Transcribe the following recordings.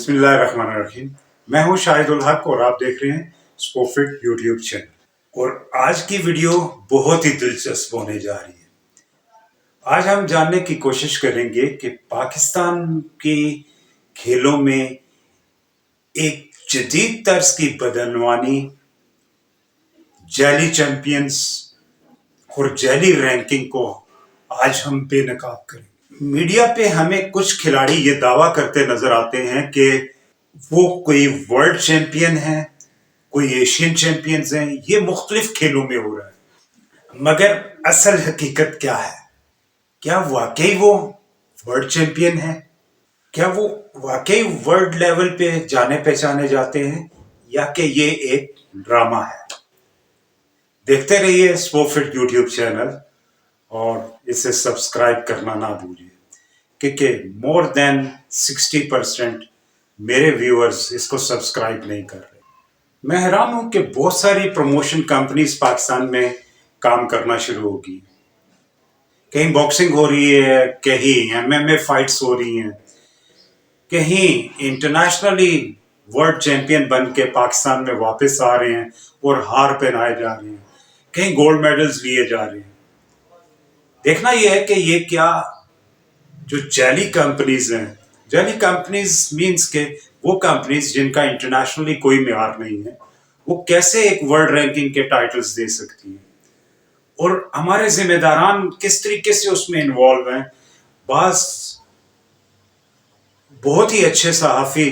بسم اللہ الرحمن الرحیم. میں ہوں شاہد الحق اور آپ دیکھ رہے ہیں اسپوفٹ یوٹیوب چینل. اور آج کی ویڈیو بہت ہی دلچسپ ہونے جا رہی ہے. آج ہم جاننے کی کوشش کریں گے کہ پاکستان کی کھیلوں میں ایک جدید طرز کی بدعنوانی، جعلی چیمپئنز اور جعلی رینکنگ کو آج ہم بے نقاب کریں. میڈیا پہ ہمیں کچھ کھلاڑی یہ دعویٰ کرتے نظر آتے ہیں کہ وہ کوئی ورلڈ چیمپئن ہیں، کوئی ایشین چیمپئنز ہیں. یہ مختلف کھیلوں میں ہو رہا ہے، مگر اصل حقیقت کیا ہے؟ کیا واقعی وہ ورلڈ چیمپئن ہیں؟ کیا وہ واقعی ورلڈ لیول پہ جانے پہچانے جاتے ہیں، یا کہ یہ ایک ڈرامہ ہے؟ دیکھتے رہیے اسپوفٹ یوٹیوب چینل اور اسے سبسکرائب کرنا نہ بھولیے، کیونکہ مور دین 60% میرے ویورز اس کو سبسکرائب نہیں کر رہے. میں حیران ہوں کہ بہت ساری پروموشن کمپنیز پاکستان میں کام کرنا شروع ہوگی. کہیں باکسنگ ہو رہی ہے، کہیں MMA فائٹس ہو رہی ہیں، کہیں انٹرنیشنلی ورلڈ چیمپئن بن کے پاکستان میں واپس آ رہے ہیں اور ہار پہنائے جا رہے ہیں، کہیں گولڈ میڈلز لیے جا رہے ہیں. دیکھنا یہ ہے کہ یہ کیا جو جعلی کمپنیز ہیں، جعلی کمپنیز مینس کہ وہ کمپنیز جن کا انٹرنیشنلی کوئی معیار نہیں ہے، وہ کیسے ایک ورلڈ رینکنگ کے ٹائٹلز دے سکتی ہیں، اور ہمارے ذمہ داران کس طریقے سے اس میں انوالو ہیں. بعض بہت ہی اچھے صحافی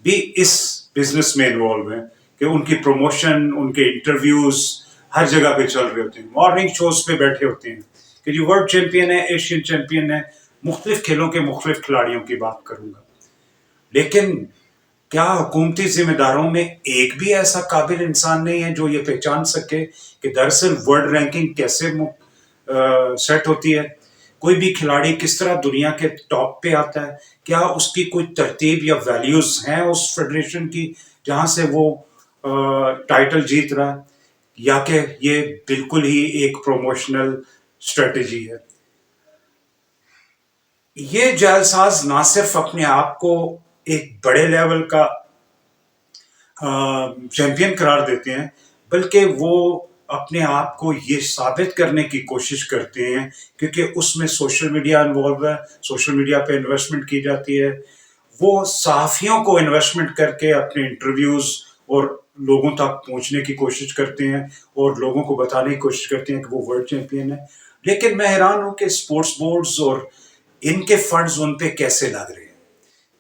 بھی اس بزنس میں انوالو ہیں کہ ان کی پروموشن، ان کے انٹرویوز ہر جگہ پہ چل رہے ہوتے ہیں. مارننگ شوز پہ بیٹھے ہوتے ہیں کہ جو ورلڈ چیمپئن ہے، ایشین چیمپئن ہے، مختلف کھیلوں کے مختلف کھلاڑیوں کی بات کروں گا. لیکن کیا حکومتی ذمہ داروں میں ایک بھی ایسا قابل انسان نہیں ہے جو یہ پہچان سکے کہ دراصل ورلڈ رینکنگ کیسے سیٹ ہوتی ہے، کوئی بھی کھلاڑی کس طرح دنیا کے ٹاپ پہ آتا ہے؟ کیا اس کی کوئی ترتیب یا ویلیوز ہیں اس فیڈریشن کی جہاں سے وہ ٹائٹل جیت رہا ہے، یا کہ یہ بالکل ہی ایک پروموشنل اسٹریٹجی ہے؟ یہ جعل ساز نہ صرف اپنے آپ کو ایک بڑے لیول کا چیمپئن قرار دیتے ہیں، بلکہ وہ اپنے آپ کو یہ ثابت کرنے کی کوشش کرتے ہیں، کیونکہ اس میں سوشل میڈیا انوالو ہے، سوشل میڈیا پہ انویسٹمنٹ کی جاتی ہے. وہ صحافیوں کو انویسٹمنٹ کر کے اپنے انٹرویوز اور لوگوں تک پہنچنے کی کوشش کرتے ہیں اور لوگوں کو بتانے کی کوشش کرتے ہیں کہ وہ ورلڈ چیمپئن ہے. لیکن میں حیران ہوں کہ اسپورٹس بورڈز اور ان کے فنڈز ان پہ کیسے لگ رہے ہیں.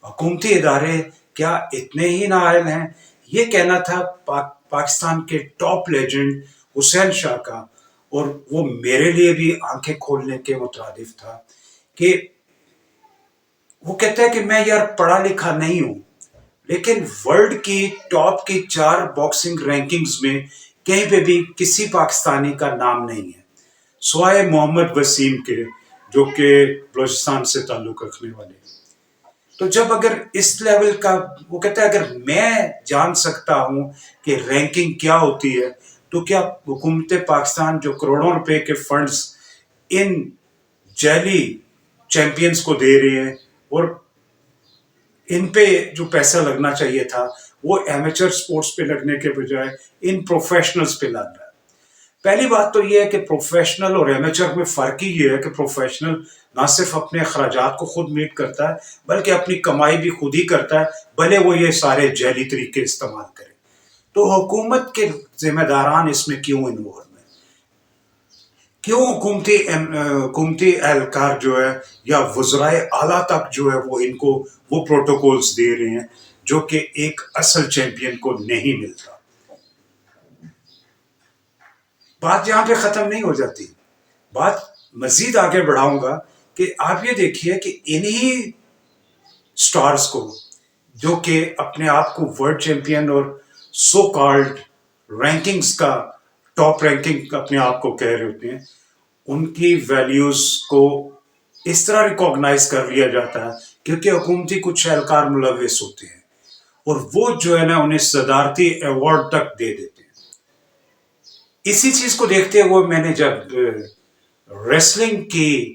حکومتی ادارے کیا اتنے ہی نااہل ہیں؟ یہ کہنا تھا پاکستان کے ٹاپ لیجنڈ حسین شاہ کا، اور وہ میرے لیے بھی آنکھیں کھولنے کے مترادف تھا، کہ وہ کہتا ہے کہ میں یار پڑھا لکھا نہیں ہوں، لیکن ورلڈ کی ٹاپ کی 4 باکسنگ رینکنگز میں کہیں پہ بھی کسی پاکستانی کا نام نہیں ہے سوائے محمد وسیم کے، جو کہ بلوچستان سے تعلق رکھنے والے. تو جب اگر اس لیول کا، وہ کہتا ہے اگر میں جان سکتا ہوں کہ رینکنگ کیا ہوتی ہے، تو کیا حکومت پاکستان جو کروڑوں روپے کے فنڈز ان جعلی چیمپئنز کو دے رہے ہیں، اور ان پہ جو پیسہ لگنا چاہیے تھا وہ ایمیچر سپورٹس پہ لگنے کے بجائے ان پروفیشنلز پہ لگ رہا ہے. پہلی بات تو یہ ہے کہ پروفیشنل اور ایمیچر میں فرق ہی یہ ہے کہ پروفیشنل نہ صرف اپنے اخراجات کو خود میٹ کرتا ہے، بلکہ اپنی کمائی بھی خود ہی کرتا ہے، بھلے وہ یہ سارے جعلی طریقے استعمال کرے. تو حکومت کے ذمہ داران اس میں کیوں انوالو ہیں؟ کیوں حکومتی اہلکار جو ہے یا وزرائے اعلیٰ تک جو ہے وہ ان کو وہ پروٹوکولز دے رہے ہیں جو کہ ایک اصل چیمپئن کو نہیں ملتا؟ بات یہاں پہ ختم نہیں ہو جاتی، بات مزید آگے بڑھاؤں گا کہ آپ یہ دیکھیے کہ انہی سٹارز کو جو کہ اپنے آپ کو ورلڈ چیمپئن اور سو کالڈ رینکنگز کا ٹاپ رینکنگ اپنے آپ کو کہہ رہے ہوتے ہیں، ان کی ویلیوز کو اس طرح ریکوگنائز کر لیا جاتا ہے کیونکہ حکومتی کچھ اہلکار ملوث ہوتے ہیں، اور وہ جو ہے نا انہیں صدارتی ایوارڈ تک دے دیتے ہیں. اسی چیز کو دیکھتے ہوئے میں نے جب ریسلنگ کی